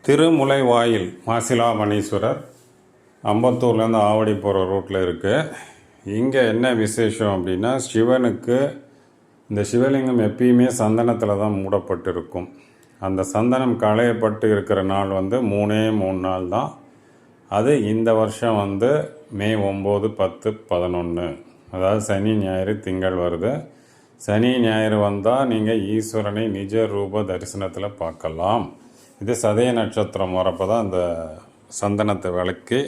திருமுலைவாயில் மாசிலாமணீஸ்வரர் அம்பத்தூர்லேருந்து ஆவடி போகிற ரூட்டில் இருக்குது. இங்கே என்ன விசேஷம் அப்படின்னா, சிவனுக்கு இந்த சிவலிங்கம் எப்பயுமே சந்தனத்தில் தான் மூடப்பட்டிருக்கும். அந்த சந்தனம் களையப்பட்டு இருக்கிற நாள் 3 நாள் தான். அது இந்த வருஷம் மே 9, 10, 11, அதாவது சனி ஞாயிறு திங்கள் வருது. சனி ஞாயிறு வந்தால் நீங்கள் ஈஸ்வரனை நிஜ ரூப தரிசனத்தில் பார்க்கலாம். இது சதய நட்சத்திரம் வரப்போ தான் அந்த சந்தனத்தை விளக்கி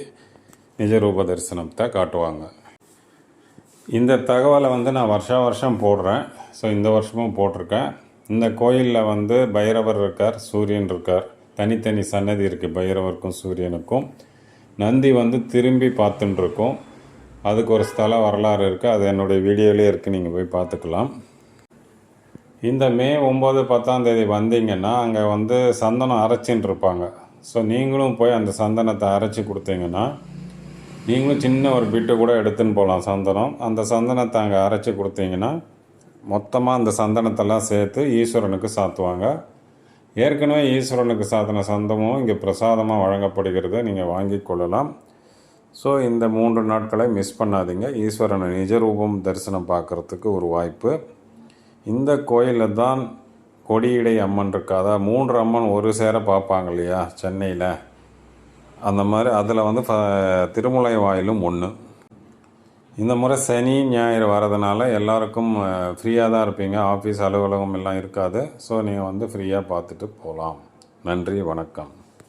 நிஜ ரூப தரிசனத்தை காட்டுவாங்க. இந்த தகவலை நான் வருஷம் போடுறேன். ஸோ இந்த வருஷமும் போட்டிருக்கேன். இந்த கோயிலில் பைரவர் இருக்கார், சூரியன் இருக்கார். தனித்தனி சன்னதி இருக்குது பைரவருக்கும் சூரியனுக்கும். நந்தி திரும்பி பார்த்துட்டுருக்கோம். அதுக்கு ஒரு ஸ்தல வரலாறு இருக்குது. அது என்னுடைய வீடியோவிலே இருக்குது, நீங்கள் போய் பார்த்துக்கலாம். இந்த மே 9, 10ஆம் தேதி வந்தீங்கன்னா அங்கே சந்தனம் அரைச்சின்னு இருப்பாங்க. ஸோ நீங்களும் போய் அந்த சந்தனத்தை அரைச்சி கொடுத்தீங்கன்னா, நீங்களும் சின்ன ஒரு பிட்டு கூட எடுத்துன்னு போகலாம் சந்தனம். அந்த சந்தனத்தை அங்கே அரைச்சி கொடுத்தீங்கன்னா மொத்தமாக அந்த சந்தனத்தெல்லாம் சேர்த்து ஈஸ்வரனுக்கு சாத்துவாங்க. ஏற்கனவே ஈஸ்வரனுக்கு சாத்தின சந்தமும் இங்கே பிரசாதமாக வழங்கப்படுகிறது, நீங்கள் வாங்கி கொள்ளலாம். ஸோ இந்த 3 நாட்களை மிஸ் பண்ணாதீங்க. ஈஸ்வரனை நிஜரூபம் தரிசனம் பார்க்குறதுக்கு ஒரு வாய்ப்பு. இந்த கோயிலில் தான் கொடியடை அம்மன் இருக்கா. அதாவது 3 அம்மன் ஒரு சேர பார்ப்பாங்க இல்லையா சென்னையில், அந்த மாதிரி அதில் திருமுலைவாயிலும் ஒன்று. இந்த முறை சனி ஞாயிறு வரதுனால எல்லாருக்கும் ஃப்ரீயாக தான் இருப்பீங்க. ஆஃபீஸ் அலுவலகம் எல்லாம் இருக்காது. ஸோ நீங்கள் ஃப்ரீயாக பார்த்துட்டு போகலாம். நன்றி, வணக்கம்.